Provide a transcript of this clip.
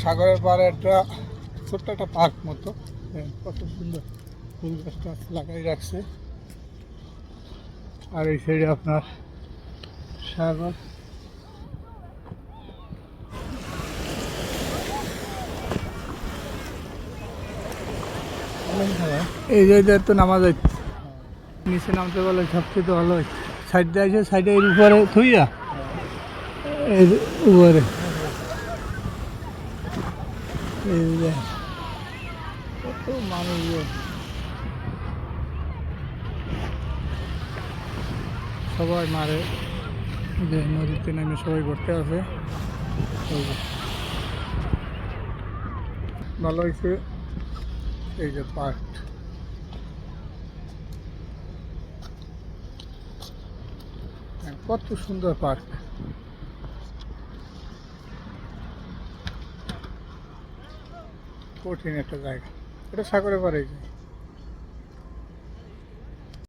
সাগরের পাড়ে একটা ছোট্ট একটা পার্ক মতো, কত সুন্দর ফুল গাছটা লাগাই রাখছে। আর এই সাইডে আপনার সাগর। এই যে তো নামা যায়, নিচে নামতে বলে সবচেয়ে তো ভালো হয়। সাইড দিয়ে আছে, সাইডে এর উপরে থুইয়া এর উপরে এই যে কত মানুষজন, সবাই মারে যে নদীতে নেমে সবাই ঘুরতে আসে। ভালো হয়েছে এই যে পার্ক, কত সুন্দর পার্ক। কঠিন একটা জায়গা, এটা সাগরে পারে যায়।